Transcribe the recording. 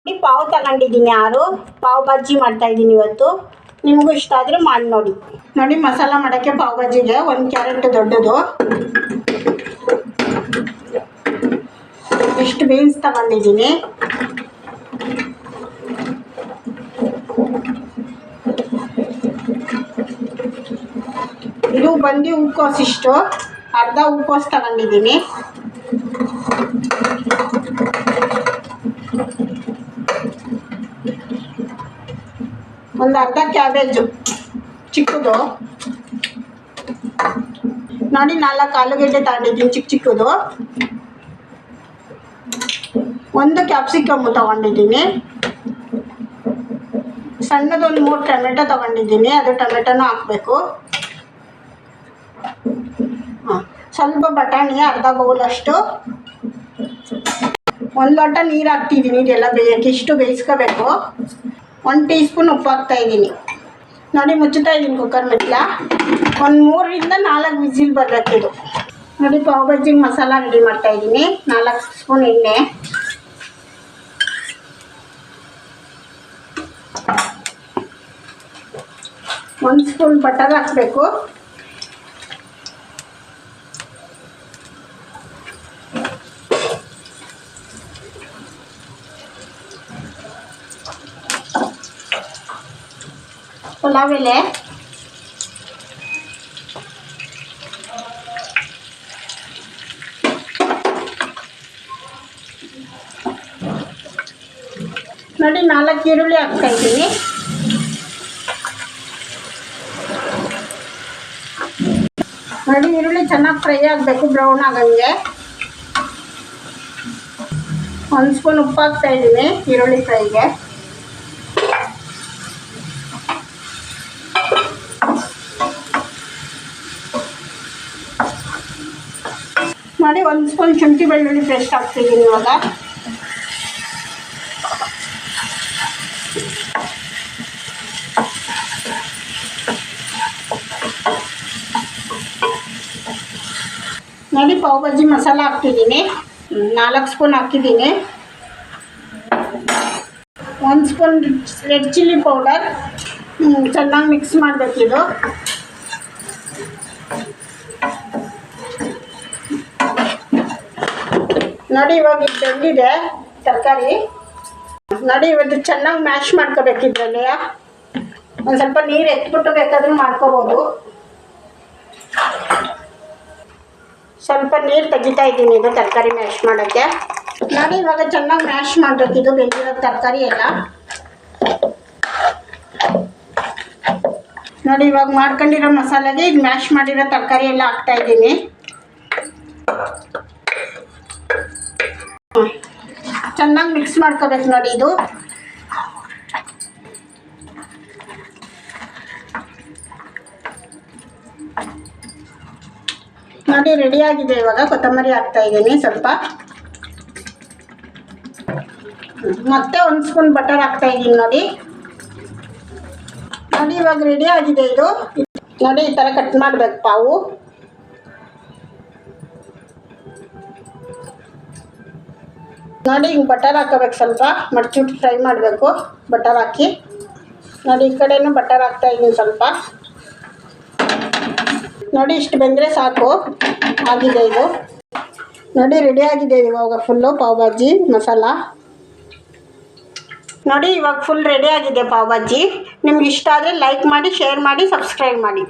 ಪಾವ್ ತಗೊಂಡಿದ್ದೀನಿ 6 ಪಾವ್ ಭಾಜಿ ಮಾಡ್ತಾ ಇದ್ದೀನಿ ಇವತ್ತು. ನಿಮಗೂ ಇಷ್ಟ ಆದರೆ ಮಾಡಿ ನೋಡಿ. ನೋಡಿ ಮಸಾಲ ಮಾಡೋಕ್ಕೆ ಪಾವ್ ಭಾಜಿಗೆ 1 ಕ್ಯಾರೆಟ್ ದೊಡ್ಡದು, ಇಷ್ಟು ಬೀನ್ಸ್ ತಗೊಂಡಿದ್ದೀನಿ, ಇದು ಬಂದು ಹೂಕೋಸು, ಇಷ್ಟು ಅರ್ಧ ಹೂಕೋಸು ತಗೊಂಡಿದ್ದೀನಿ, ಒಂದು ಅರ್ಧ ಕ್ಯಾಬೇಜು ಚಿಕ್ಕದು, ನೋಡಿ 4 ಆಲೂಗಡ್ಡೆ ತಗೊಂಡಿದ್ದೀನಿ ಚಿಕ್ಕ ಚಿಕ್ಕದು, ಒಂದು ಕ್ಯಾಪ್ಸಿಕಮ್ ತಗೊಂಡಿದ್ದೀನಿ, ಸಣ್ಣದೊಂದು 3 ಟೊಮೆಟೊ ತಗೊಂಡಿದ್ದೀನಿ, ಅದು ಟೊಮೆಟೊನೂ ಹಾಕಬೇಕು, ಸ್ವಲ್ಪ ಬಟಾಣಿ ಅರ್ಧ ಬೌಲಷ್ಟು, 1 ಲೋಟ ನೀರು ಹಾಕ್ತಿದ್ದೀನಿ, ಇದೆಲ್ಲ ಬೇಯಕ್ಕೆ ಇಷ್ಟು ಬೇಯಿಸ್ಕೋಬೇಕು. 1 ಟೀ ಸ್ಪೂನ್ ಉಪ್ಪು ಹಾಕ್ತಾಯಿದ್ದೀನಿ. ನೋಡಿ ಮುಚ್ಚುತ್ತಾ ಇದ್ದೀನಿ ಕುಕ್ಕರ್ ಮೆಟ್ಲ, ಒಂದು 3 ರಿಂದ 4 ವಿಸಿಲ್ ಬರಬೇಕಿದು. ನೋಡಿ ಪಾವ್ ಭಾಜಿಗೆ ಮಸಾಲ ರೆಡಿ ಮಾಡ್ತಾಯಿದ್ದೀನಿ. 4 ಸ್ಪೂನ್ ಎಣ್ಣೆ, ಒಂದು ಸ್ಪೂನ್ ಬಟರ್ ಹಾಕಬೇಕು, ಪಲಾವ್ ಎಲೆ, ನೋಡಿ 4 ಈರುಳ್ಳಿ ಹಾಕ್ತಾಯಿದ್ದೀನಿ, ನೋಡಿ ಈರುಳ್ಳಿ ಚೆನ್ನಾಗಿ ಫ್ರೈ ಆಗಬೇಕು, ಬ್ರೌನ್ ಆಗಂಗೆ. 1 ಸ್ಪೂನ್ ಉಪ್ಪು ಹಾಕ್ತಾಯಿದ್ದೀನಿ ಈರುಳ್ಳಿ ಫ್ರೈಗೆ, ನೋಡಿ 1 ಸ್ಪೂನ್ ಶುಂಠಿ ಬೆಳ್ಳುಳ್ಳಿ ಪೇಸ್ಟ್ ಹಾಕ್ತಿದ್ದೀನಿ ಇವಾಗ, ನೋಡಿ ಪಾವ್ ಭಾಜಿ ಮಸಾಲ ಹಾಕ್ತಿದ್ದೀನಿ, 4 ಸ್ಪೂನ್ ಹಾಕಿದ್ದೀನಿ, 1 ಸ್ಪೂನ್ ರೆಡ್ ಚಿಲ್ಲಿ ಪೌಡರ್, ಚೆನ್ನಾಗಿ ಮಿಕ್ಸ್ ಮಾಡಬೇಕಿದು. ನೋಡಿ ಇವಾಗ ಇದು ಬೆಂದಿದೆ ತರಕಾರಿ, ನೋಡಿ ಇವತ್ತು ಚೆನ್ನಾಗಿ ಮ್ಯಾಶ್ ಮಾಡ್ಕೋಬೇಕಿದ್ರಲ್ಲಿ, ಒಂದು ಸ್ವಲ್ಪ ನೀರು ಎತ್ಬಿಟ್ಟು ಬೇಕಾದ್ರೂ ಮಾಡ್ಕೋಬೋದು. ಸ್ವಲ್ಪ ನೀರು ತೆಗಿತಾ ಇದ್ದೀನಿ ಇದು ತರಕಾರಿ ಮ್ಯಾಶ್ ಮಾಡೋಕ್ಕೆ. ನೋಡಿ ಇವಾಗ ಚೆನ್ನಾಗಿ ಮ್ಯಾಶ್ ಮಾಡಬೇಕಿದು ಬೆಂದಿರೋ ತರಕಾರಿ ಎಲ್ಲ. ನೋಡಿ ಇವಾಗ ಮಾಡ್ಕೊಂಡಿರೋ ಮಸಾಲೆಗೆ ಇದು ಮ್ಯಾಶ್ ಮಾಡಿರೋ ತರಕಾರಿ ಎಲ್ಲ ಹಾಕ್ತಾ ಇದ್ದೀನಿ. ಚೆನ್ನಾಗಿ ಮಿಕ್ಸ್ ಮಾಡ್ಕೋಬೇಕು ನೋಡಿ ಇದು. ನೋಡಿ ರೆಡಿ ಆಗಿದೆ. ಇವಾಗ ಕೊತ್ತಂಬರಿ ಹಾಕ್ತಾ ಇದ್ದೀನಿ ಸ್ವಲ್ಪ, ಮತ್ತೆ 1 ಸ್ಪೂನ್ ಬಟರ್ ಹಾಕ್ತಾ ಇದ್ದೀನಿ ನೋಡಿ. ನೋಡಿ ಇವಾಗ ರೆಡಿ ಆಗಿದೆ ಇದು. ನೋಡಿ ಈ ಥರ ಕಟ್ ಮಾಡಬೇಕು ಪಾವು. ನೋಡಿ ಹಿಂಗೆ ಬಟರ್ ಹಾಕೋಬೇಕು, ಸ್ವಲ್ಪ ಮಡ್ಚಿಟ್ಟು ಫ್ರೈ ಮಾಡಬೇಕು ಬಟರ್ ಹಾಕಿ. ನೋಡಿ ಈ ಕಡೆನೂ ಬಟರ್ ಹಾಕ್ತಾ ಇದ್ದೀನಿ ಸ್ವಲ್ಪ. ನೋಡಿ ಇಷ್ಟು ಬೆಂದರೆ ಸಾಕು, ಆಗಿದೆ ಇದು. ನೋಡಿ ರೆಡಿ ಆಗಿದೆ ಇವಾಗ ಫುಲ್ಲು ಪಾವ್ ಭಾಜಿ ಮಸಾಲ. ನೋಡಿ ಇವಾಗ ಫುಲ್ ರೆಡಿ ಆಗಿದೆ ಪಾವ್ ಭಾಜಿ. ನಿಮ್ಗೆ ಇಷ್ಟ ಆದರೆ ಲೈಕ್ ಮಾಡಿ, ಶೇರ್ ಮಾಡಿ, ಸಬ್ಸ್ಕ್ರೈಬ್ ಮಾಡಿ.